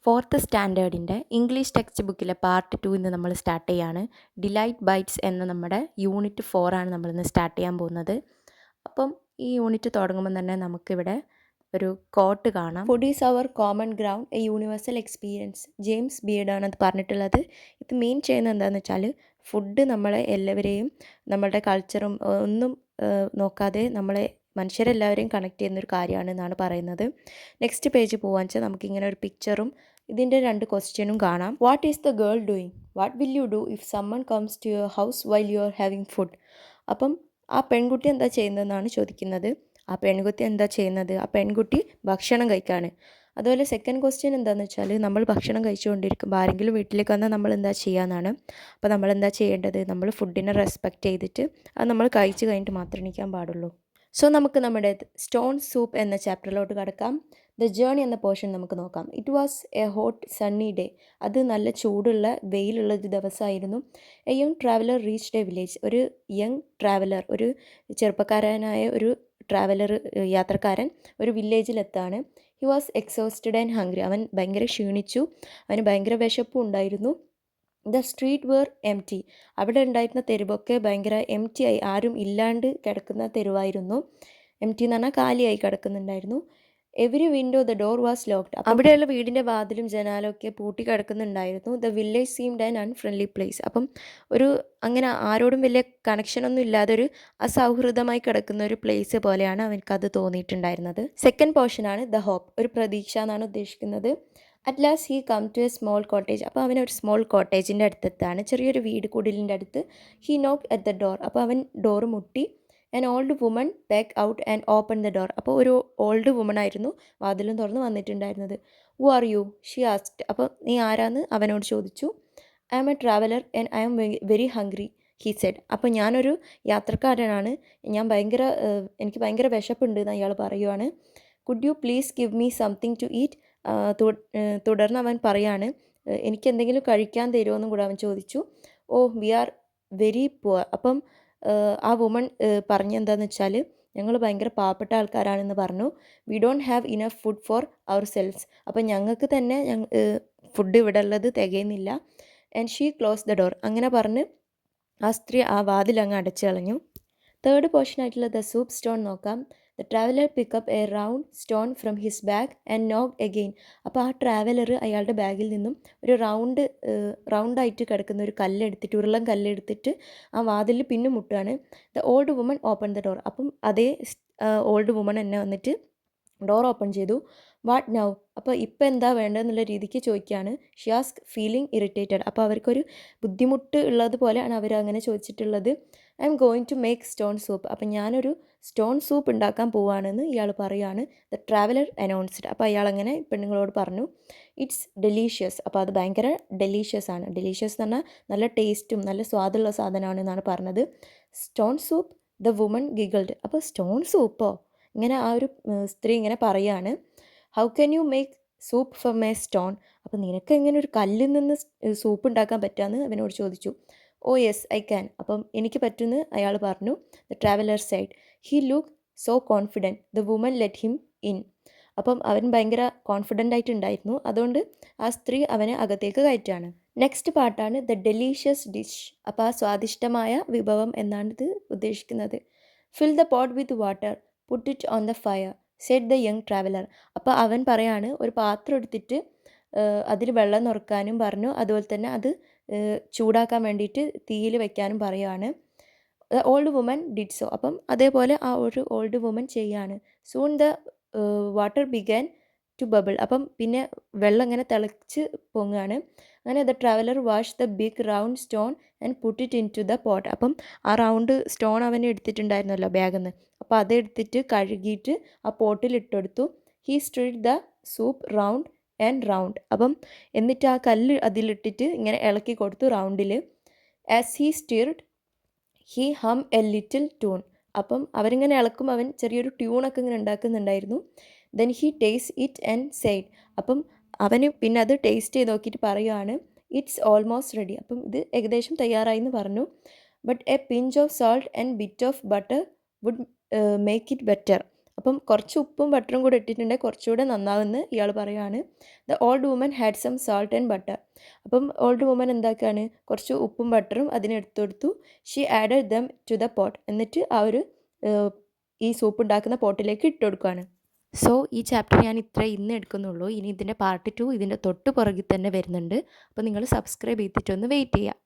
Fourth സ്റ്റാൻഡേർഡിൻ്റെ English text ബുക്കിലെ part 2 ഇന്ന് നമ്മൾ സ്റ്റാർട്ട് ചെയ്യാണ്. ഡിലൈറ്റ് ബൈറ്റ്സ് എന്ന നമ്മുടെ യൂണിറ്റ് 4 ആണ് നമ്മളിന്ന് സ്റ്റാർട്ട് ചെയ്യാൻ പോകുന്നത്. അപ്പം ഈ യൂണിറ്റ് തുടങ്ങുമ്പോൾ തന്നെ നമുക്കിവിടെ ഒരു കോട്ട് കാണാം. Food is our common ground a universal experience. James ബിയർഡാണ് അത് പറഞ്ഞിട്ടുള്ളത്. ഇത് മെയിൻ ചെയ്യുന്നത് എന്താണെന്ന് വെച്ചാൽ ഫുഡ് നമ്മളെ എല്ലാവരെയും നമ്മളുടെ കൾച്ചറും ഒന്നും നോക്കാതെ നമ്മളെ മനുഷ്യരെല്ലാവരെയും കണക്ട് ചെയ്യുന്നൊരു കാര്യമാണ് എന്നാണ് പറയുന്നത്. നെക്സ്റ്റ് പേജ് പോകാൻ വെച്ചാൽ നമുക്കിങ്ങനെ ഒരു പിക്ചറും ഇതിൻ്റെ 2 ക്വസ്റ്റ്യനും കാണാം. What is the girl doing? What will you do if someone comes to your house while you are having food? അപ്പം ആ പെൺകുട്ടി എന്താ ചെയ്യുന്നതെന്നാണ് ചോദിക്കുന്നത്. ആ പെൺകുട്ടി ഭക്ഷണം കഴിക്കാണ്. അതുപോലെ സെക്കൻഡ് ക്വസ്റ്റ്യൻ എന്താണെന്ന് വെച്ചാൽ നമ്മൾ ഭക്ഷണം കഴിച്ചുകൊണ്ടിരിക്കുമ്പോൾ ആരെങ്കിലും വീട്ടിലേക്ക് വന്നാൽ നമ്മൾ എന്താ ചെയ്യാന്നാണ്. അപ്പോൾ നമ്മൾ എന്താ ചെയ്യേണ്ടത്? നമ്മൾ ഫുഡിനെ റെസ്പെക്റ്റ് ചെയ്തിട്ട് അത് നമ്മൾ കഴിച്ച് കഴിഞ്ഞിട്ട് മാത്രമേ എണീക്കാൻ പാടുള്ളൂ. സോ നമുക്ക് നമ്മുടെ സ്റ്റോൺ സൂപ്പ് എന്ന ചാപ്റ്ററിലോട്ട് കടക്കാം. ദ ജേണി എന്ന പോർഷൻ നമുക്ക് നോക്കാം. It was a hot sunny day. അത് നല്ല ചൂടുള്ള വെയിലുള്ള ഒരു ദിവസമായിരുന്നു. A young traveller reached a village. ഒരു യങ് ട്രാവലർ, ഒരു ചെറുപ്പക്കാരനായ ഒരു യാത്രക്കാരൻ ഒരു വില്ലേജിലെത്താണ്. He was exhausted and hungry. അവൻ ഭയങ്കര ക്ഷീണിച്ചു, അവന് ഭയങ്കര വിശപ്പും ഉണ്ടായിരുന്നു. The street were empty. അവിടെ ഉണ്ടായിരുന്ന തെരുവൊക്കെ ഭയങ്കര എംറ്റി ആയി, ആരും ഇല്ലാണ്ട് കിടക്കുന്ന തെരുവായിരുന്നു. എംറ്റി എന്ന് പറഞ്ഞാൽ കാലിയായി കിടക്കുന്നുണ്ടായിരുന്നു. Every window the door was locked. അവിടെയുള്ള വീടിൻ്റെ വാതിലും ജനാലൊക്കെ പൂട്ടി കിടക്കുന്നുണ്ടായിരുന്നു. The village seemed an unfriendly place. അപ്പം ഒരു അങ്ങനെ ആരോടും വലിയ കണക്ഷനൊന്നും ഇല്ലാതെ ഒരു അസൗഹൃദമായി കിടക്കുന്ന ഒരു പ്ലേസ് പോലെയാണ് അവനക്കത് തോന്നിയിട്ടുണ്ടായിരുന്നത്. സെക്കൻഡ് പോർഷനാണ് ദ ഹോപ്പ്. ഒരു പ്രതീക്ഷ എന്നാണ് ഉദ്ദേശിക്കുന്നത്. At last he come to a small cottage. അപ്പോൾ അവൻ ഒരു സ്മോൾ കോട്ടേജിൻ്റെ അടുത്തെത്താണ്, ചെറിയൊരു വീട് കുടിലിൻ്റെ അടുത്ത്. ഹീ നോക്ക് അറ്റ് ദ ഡോർ. അപ്പോൾ അവൻ ഡോറ് മുട്ടി. An old woman back out and open the door. അപ്പോൾ ഒരു ഓൾഡ് വുമൺ ആയിരുന്നു വാതിലും തുറന്ന് വന്നിട്ടുണ്ടായിരുന്നത്. Who are you? She asked. അപ്പോൾ നീ ആരാന്ന് അവനോട് ചോദിച്ചു. I am a traveller and I am very hungry, he said. അപ്പോൾ ഞാനൊരു യാത്രക്കാരനാണ്, എനിക്ക് ഭയങ്കര വിശപ്പുണ്ട് എന്ന് അയാൾ പറയുവാണ്. Could you please give me something to eat? തുടർന്ന് അവൻ പറയാണ്, എനിക്ക് എന്തെങ്കിലും കഴിക്കാൻ തരുമോ എന്നും കൂടെ അവൻ ചോദിച്ചു. ഓ വി ആർ വെരി പുവർ. അപ്പം ആ വുമൺ പറഞ്ഞെന്താണെന്ന് വെച്ചാൽ ഞങ്ങൾ ഭയങ്കര പാവപ്പെട്ട ആൾക്കാരാണെന്ന് പറഞ്ഞു. We don't have enough food for our selves. അപ്പം ഞങ്ങൾക്ക് തന്നെ ഫുഡ് ഇവിടെ ഉള്ളത് തികയുന്നില്ല. And she close the door. അങ്ങനെ പറഞ്ഞ് ആ സ്ത്രീ ആ വാതിൽ അങ്ങ് അടച്ചു കളഞ്ഞു. തേർഡ് പോർഷൻ ആയിട്ടുള്ള ദ സൂപ്പ് സ്റ്റോൺ നോക്കാം. The traveller pick up a round stone from his bag and knock again. അപ്പോൾ ആ ട്രാവലർ അയാളുടെ ബാഗിൽ നിന്നും ഒരു റൗണ്ടായിട്ട് കിടക്കുന്ന ഒരു കല്ലെടുത്തിട്ട്, ഉരുളൻ കല്ലെടുത്തിട്ട് ആ വാതിലിൽ പിന്നെ മുട്ടുകയാണ്. The old woman open the door. അപ്പം അതേ ഓൾഡ് വുമൺ എന്നെ വന്നിട്ട് ഡോർ ഓപ്പൺ ചെയ്തു. What now? അപ്പോൾ ഇപ്പം എന്താ വേണ്ടതെന്നുള്ള രീതിക്ക് ചോദിക്കുകയാണ്. She ask feeling irritated. അപ്പോൾ അവർക്കൊരു ബുദ്ധിമുട്ട് ഉള്ളത് പോലെയാണ് അവർ അങ്ങനെ ചോദിച്ചിട്ടുള്ളത്. I am going to make stone soup. അപ്പം ഞാനൊരു സ്റ്റോൺ സൂപ്പ് ഉണ്ടാക്കാൻ പോവുകയാണെന്ന് ഇയാൾ പറയുകയാണ്. The traveller announced. അപ്പോൾ അയാൾ അങ്ങനെ പെണ്ണുങ്ങളോട് പറഞ്ഞു. It's delicious. അപ്പോൾ അത് ഭയങ്കര ഡെലീഷ്യസ് ആണ്. ഡെലീഷ്യസ് എന്ന് പറഞ്ഞാൽ നല്ല ടേസ്റ്റും നല്ല സ്വാദുള്ള സാധനമാണ് എന്നാണ് പറഞ്ഞത്. Stone soup? The woman giggled. അപ്പോൾ സ്റ്റോൺ സൂപ്പോ? ഇങ്ങനെ ആ ഒരു സ്ത്രീ ഇങ്ങനെ പറയാണ്. How can you make soup from A stone? അപ്പോൾ നിനക്ക് എങ്ങനെ ഒരു കല്ലിൽ നിന്ന് സൂപ്പ് ഉണ്ടാക്കാൻ പറ്റുമെന്ന് അവനോട് ചോദിച്ചു. Oh yes I can. അപ്പം എനിക്ക് പറ്റുമെന്ന് അയാൾ പറഞ്ഞു. The traveller said. He look so confident. The woman let him in. അപ്പം അവൻ ഭയങ്കര കോൺഫിഡൻ്റ് ആയിട്ടുണ്ടായിരുന്നു, അതുകൊണ്ട് ആ സ്ത്രീ അവനെ അകത്തേക്ക് കയറ്റാണ്. നെക്സ്റ്റ് പാർട്ടാണ് ദ ഡെലീഷ്യസ് ഡിഷ്. അപ്പോൾ ആ സ്വാദിഷ്ടമായ വിഭവം എന്നാണ് ഇത് ഉദ്ദേശിക്കുന്നത്. Fill the pot with water, put it on the fire, said the young traveller. അപ്പോൾ അവൻ പറയാണ് ഒരു പാത്രം എടുത്തിട്ട് അതിൽ വെള്ളം നിറക്കാനും പറഞ്ഞു. അതുപോലെ തന്നെ അത് ചൂടാക്കാൻ വേണ്ടിയിട്ട് തീയിൽ വെക്കാനും പറയുകയാണ്. The old woman did so. അപ്പം അതേപോലെ ആ ഒരു ഓൾഡ് വുമൻ ചെയ്യാണ്. Soon the water began to bubble. അപ്പം പിന്നെ വെള്ളം ഇങ്ങനെ തിളച്ച് പൊങ്ങുകയാണ്. അങ്ങനെ the traveller wash the big round stone and put it into the pot. അപ്പം ആ റൗണ്ട് സ്റ്റോൺ അവൻ എടുത്തിട്ടുണ്ടായിരുന്നല്ലോ ബാഗിൽ നിന്ന്. അപ്പോൾ അതെടുത്തിട്ട് കഴുകിയിട്ട് ആ പോട്ടിൽ ഇട്ടെടുത്തു. He stirred the soup round and round. അപ്പം എന്നിട്ട് ആ കല്ല് അതിലിട്ടിട്ട് ഇങ്ങനെ ഇളക്കി കൊടുത്തു റൗണ്ടിൽ. As he stirred he hum a little tune. അപ്പം അവരിങ്ങനെ ഇളക്കും, അവൻ ചെറിയൊരു ട്യൂണൊക്കെ ഇങ്ങനെ ഉണ്ടാക്കുന്നുണ്ടായിരുന്നു. Then he taste it and said. അപ്പം അവന് പിന്നെ അത് ടേസ്റ്റ് ചെയ്ത് നോക്കിയിട്ട് പറയുകയാണ്. It's almost ready. അപ്പം ഇത് ഏകദേശം തയ്യാറായി എന്ന് പറഞ്ഞു. But a pinch of salt and bit of butter would make it better. അപ്പം കുറച്ച് ഉപ്പും ബട്ടറും കൂടെ ഇട്ടിട്ടുണ്ടെങ്കിൽ കുറച്ചുകൂടെ നന്നാവുമെന്ന് ഇയാൾ പറയുകയാണ്. The old woman had some salt and butter. അപ്പം ഓൾഡ് വുമൻ എന്താക്കുകയാണ്, കുറച്ച് ഉപ്പും ബട്ടറും അതിനെടുത്തു കൊടുത്തു. She added them to the pot. എന്നിട്ട് ആ ഒരു ഈ സൂപ്പ് ഉണ്ടാക്കുന്ന പോട്ടിലേക്ക് ഇട്ട് കൊടുക്കുകയാണ്. സോ ഈ ചാപ്റ്റർ ഞാൻ ഇന്ന് എടുക്കുന്നുള്ളൂ. ഇനി ഇതിൻ്റെ പാർട്ട് 2 ഇതിൻ്റെ തൊട്ട് പുറകിൽ തന്നെ വരുന്നുണ്ട്. അപ്പോൾ നിങ്ങൾ സബ്സ്ക്രൈബ് ചെയ്തിട്ടൊന്ന് വെയിറ്റ് ചെയ്യുക.